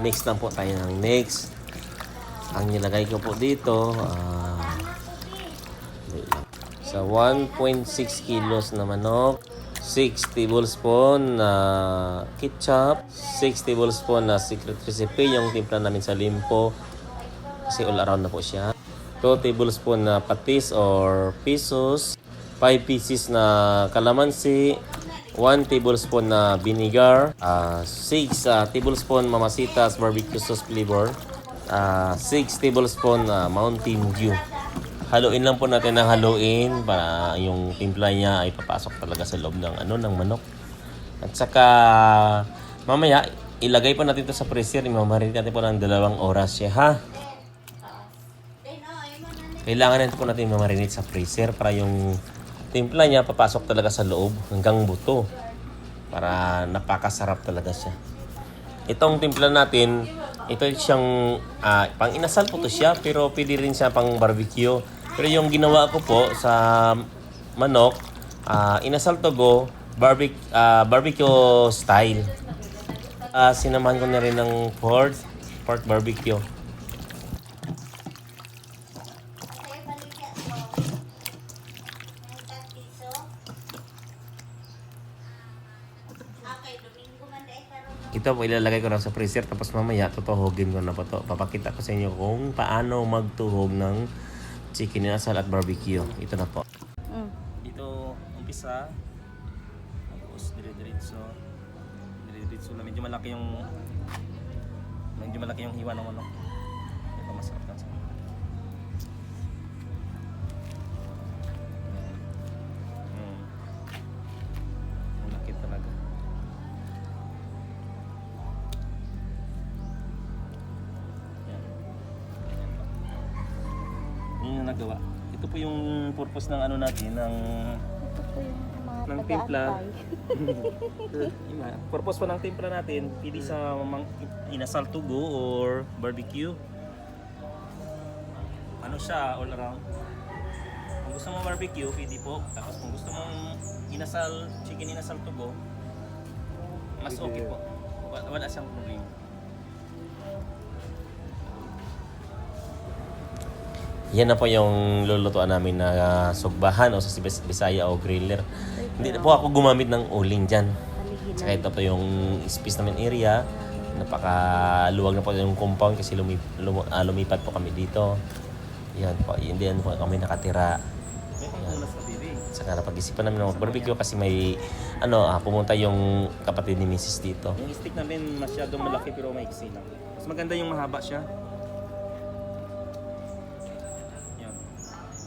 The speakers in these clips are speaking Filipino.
Mix lang po tayo ng mix. Ang nilagay ko po dito sa 1.6 kilos na manok, 6 tablespoon na ketchup, 6 tablespoon na secret recipe, yung timpla namin sa limpo kasi all around na po siya. 2 tablespoon na patis or pesos, 5 pieces na kalamansi, 1 tablespoon na vinegar, 6 tablespoon Mamacita's barbecue sauce flavor, 6 tablespoon Mountain Dew. Haluin lang po natin ng haluin para yung timpla niya ay papasok talaga sa loob ng ng manok. At saka mamaya ilagay po natin ito sa freezer, imamarinate natin po ng 2 oras siya, ha. Kailangan natin po natin mamarinate sa freezer para yung timpla niya papasok talaga sa loob hanggang buto. Para napakasarap talaga siya. Itong timpla natin, ito siyang pang inasal po to siya, pero pwede rin siya pang barbecue. Pero yung ginawa ko po sa manok, inasal to go barbecue style. Sinamahan ko na rin ng pork barbecue. Ito po ilalagay ko lang sa freezer, tapos mamaya tutuhogin ko na po to. Papakita ko sa inyo kung paano magtuhog ng chicken inasal at barbecue. Ito na po. Ito umpisa. Tapos dire-diretso na medyo malaki yung hiwa ng manok. Ito masarap lang sa malaki talaga. Nagawa. Ito po yung purpose ng natin ng timpla. Purpose po ng timpla natin, pili sa inasal to go or barbecue. Siya all around. Kung gusto mo barbecue, pwede po. Tapos kung gusto mong chicken inasal to go, mas okay po. Wala siyang problema. Yan na po yung lulutuan namin na sugbahan o sa Bisaya o griller. Hindi na po ako gumamit ng uling dyan. Saka ito po yung space namin area. Napakaluwag na po yung compound kasi lumipat po kami dito. Yan po, hindi po kami nakatira. Yan. Saka napag-isipan namin ng barbecue kasi may pumunta yung kapatid ni Mrs. dito. Yung stick namin masyadong malaki pero maiksi lang. Mas maganda yung mahaba siya.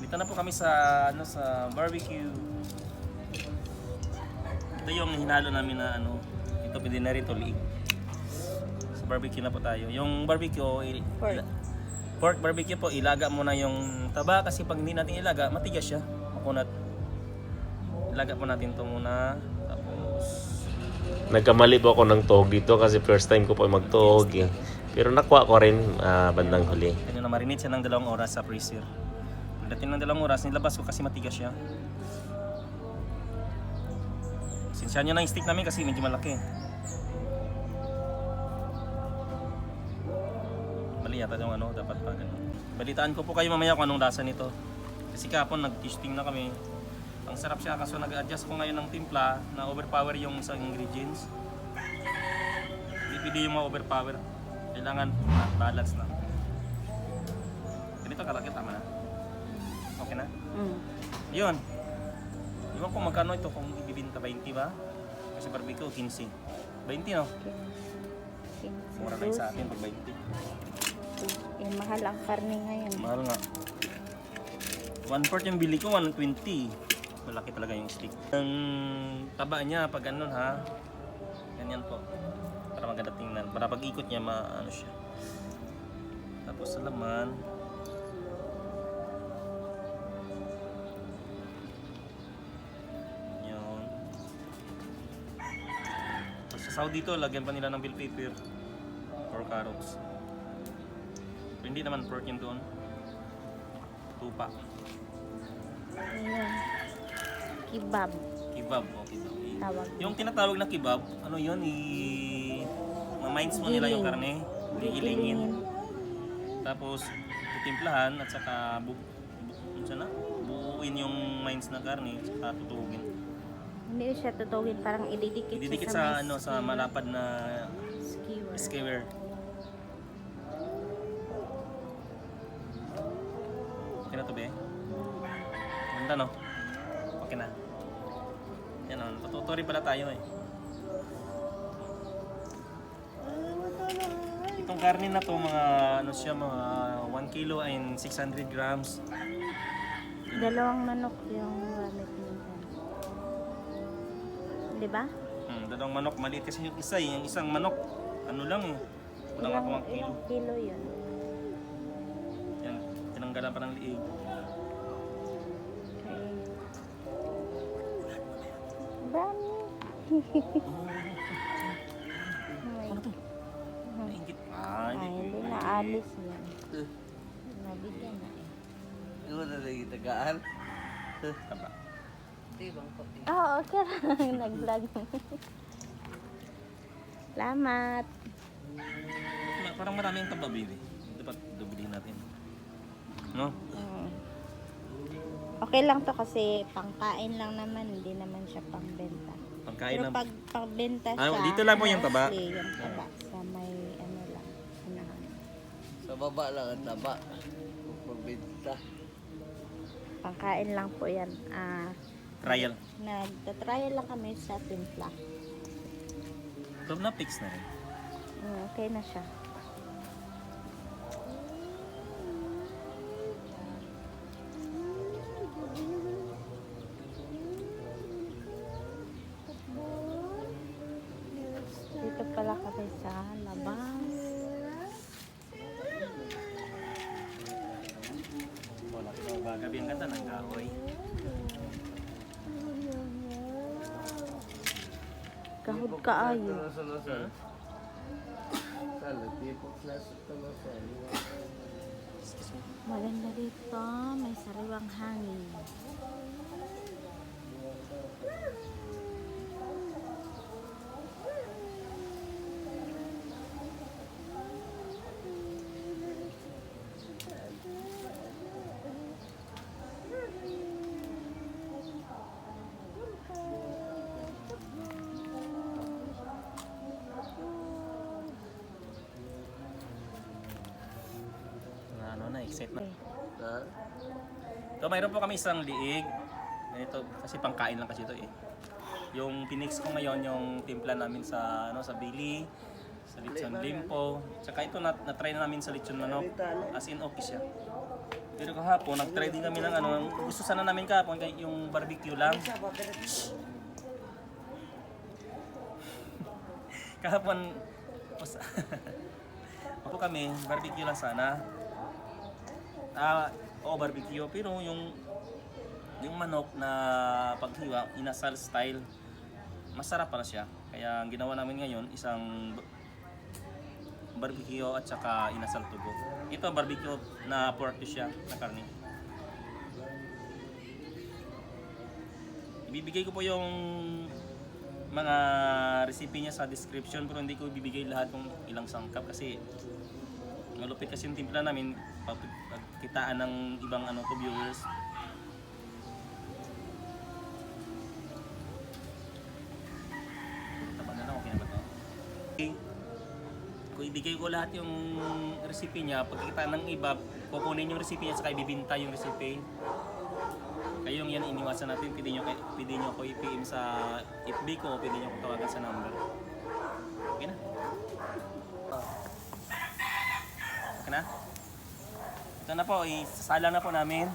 Dito na po kami sa barbecue. Ito yung hinalo namin na ito pwede na rin liig. Sa barbecue na po tayo. Yung barbecue, pork barbecue po, ilaga muna yung taba kasi pag hindi natin ilaga, matigas siya. Makunat. Ilaga po natin ito muna. Tapos nagkamali po ako ng tuhog dito kasi first time ko po magtuhog eh. Pero nakuha ko rin bandang huli. Kanya na marinate siya ng 2 oras sa freezer. Pagdating ng 2 oras, nilabas ko kasi matigas siya. Sinsyahan nyo na yung stick namin kasi medyo malaki. Mali yata yung dapat pa ganun. Balitaan ko po kayo mamaya kung anong lasa nito. Kasi kahapon nag-tasting na kami. Ang sarap siya kaso nag-adjust ko ngayon ng timpla na overpower yung isang ingredients. Hindi pwede yung ma-overpower. Kailangan balance lang. Ganito kalaki, tama na. Okay na? Yun. Iwan ko magkano ito kung ibibinta 20 ba? Kasi barbecue 15. 20 no? 15. Mura na sa atin pag 20. Mahal ang karne ngayon. Mahal nga. 1/4 yung bili ko, 120. Malaki talaga yung stick. Ang taba niya pag ganun ha. Ganyan po. Para maganda tingnan. Para pag ikot niya siya. Tapos sa laman. Sa Saudi dito, lagyan pa nila ng bell pepper or carrots. Pero hindi naman pork yun doon. Tupa. Ayan. Kebab. Kebab, okay. tawag. Yung tinatawag na kebab, ano yun, ma-minds mo nila yung karne, gigilingin. Tapos titimplahan at saka buuin yung minds na karne at saka tutugin. Hindi siya tutugin, parang ididikit, Ididikit siya sa ano sa malapad na skewer. skewer. Okay na to, be? Ganda, no? Okay na. Yan, no? Natuto rin pala tayo, eh. Itong karne na to, mga ano siya, mga 1 kilo and 600 grams. Dalawang manok yung gamit minsan. Di ba? Dalawang manok, maliit kasi yung isa, eh. Yung isang manok, ano lang, eh. Kulang ako 1 kilo. Ilang kilo yun? Yan, tinanggalan pa ng liig. Okay. Dami. Naingit. Ay, hindi na alis yan. Nabigyan na eh. Ano na lagi tagaan? Taba. Di bang kopi? Oo, okay lang. Nag-vlog. Salamat. Parang marami ang taba, baby. Dapat dubilihin natin. No? Okay lang to kasi pangkain lang naman, hindi naman siya pangbenta. Pagkain Pero lang. pag pagbenta Ah, siya, dito lang po yung taba. mostly yung taba sa may ano lang, unahan. Sa baba lang ang taba. Kung pagbenta. Pangkain lang po yan. Trial. Nagtatrial lang kami sa timpla. So, na-fix na rin. Okay na siya. Dito pala kami sa labas. Wala. So, gabi ang ganda ng kahoy. Kahod kaayo. Tulusan. Sala, tipok na sa tulusan. Maganda dito, may sariwang hangin. Na-excite na. Okay. Ha? So, mayroon po kami isang liig. Ito, kasi pangkain lang kasi ito eh. Yung pinix ko ngayon, yung timpla namin sa sa bili, sa lechon limpo. Tsaka ito, na-try na namin sa lechon manok. As in, okay siya. Pero kahapon, nag-try din kami ng gusto sana namin kahapon, yung barbecue lang. Kahapon, ako kami, barbecue lang sana. Barbecue, pero yung manok na paghiwa, inasal style, masarap pala siya. Kaya ang ginawa namin ngayon, isang barbecue at saka inasal tugo. Ito barbecue na pork siya, na karne. Ibibigay ko po yung mga recipe niya sa description, pero hindi ko ibibigay lahat kung ilang sangkap kasi malupit kasi yung timpla namin, pagkitaan ng ibang to viewers. Taba na lang, okay na ba ito? Okay. Kung ibigay ko lahat yung recipe niya, pagkikita ng iba, kukunin yung recipe niya saka ibibinta yung recipe. Kayong yan iniwasan natin, pwede nyo ako i-PM sa FB ko o pwede nyo ako tawagan sa number. Okay na? Okay na? Ito na po, isasala na po namin.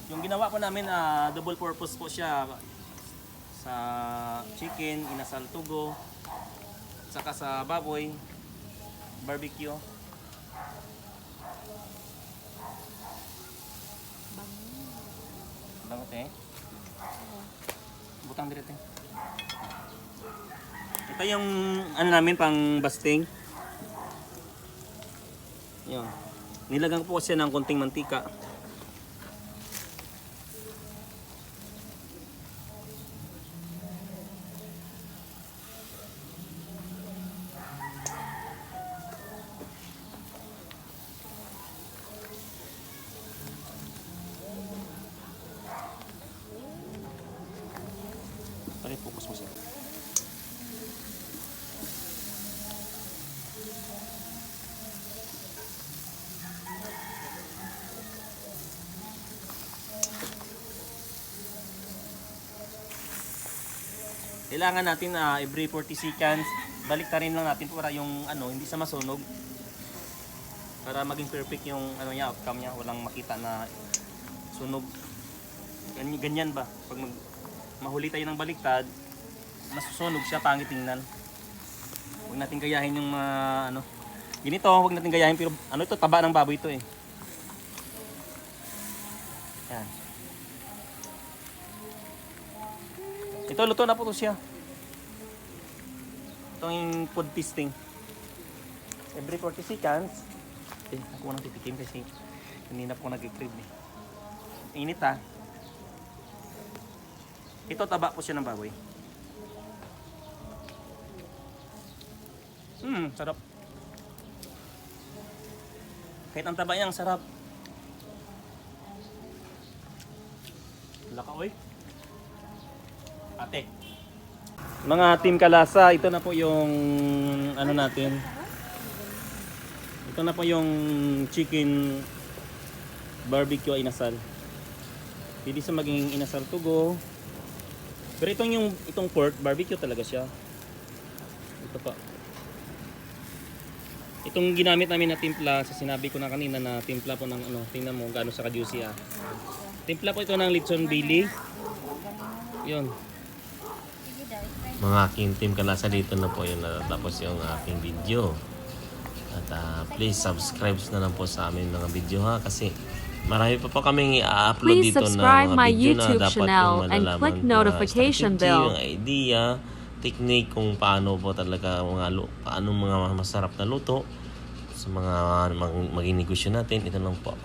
Yung ginawa po namin, double purpose po siya. Sa chicken, inasal tugo, saka sa baboy, barbecue. Bangot eh. Butang direct eh. Ito yung namin pang basting. Yun. Nilagang po siya ng konting mantika. Kailangan natin na every 40 seconds, baliktarin lang natin para yung ano, hindi sa masunog. Para maging perfect yung ano niya, outcome niya, walang makita na sunog. Ganyan ba? Pag mahuli tayo ng baliktad, masusunog siya, pangit tingnan. Huwag natin gayahin yung ano. Ganito, huwag natin gayahin, pero ano ito, taba ng baboy ito eh. Yan. Ito, luto na po to siya. Ito yung food testing. Every 40 seconds. Ako nang titikim kasi kanina po nag-crib eh. Init ha. Ito, taba po siya ng baboy. Sarap. Kahit ang taba niya, ang sarap. Laka, oy. Ate. Mga Team Kalasa, ito na po yung ano natin. Ito na po yung chicken barbecue inasal. Pwede sa maging inasal tugo. Pero itong pork barbecue talaga siya. Ito pa. Itong ginamit namin na timpla, sa sinabi ko na kanina na timpla po ng ano, tingnan mo gaano sa ka-juicy ah. Timpla po ito ng lechon Billy. 'Yun. Mga aking Team Kalasa, dito na po yung natapos yung aking video. At please subscribe na lang po sa amin mga video ha, kasi marami pa po kaming i-upload Please dito na subscribe mga my video YouTube na dapat channel yung and malalaman click na notification strategy, bell. yung idea, technique kung paano po talaga paano mga masarap na luto sa mga maging negosyo natin. Ito lang po.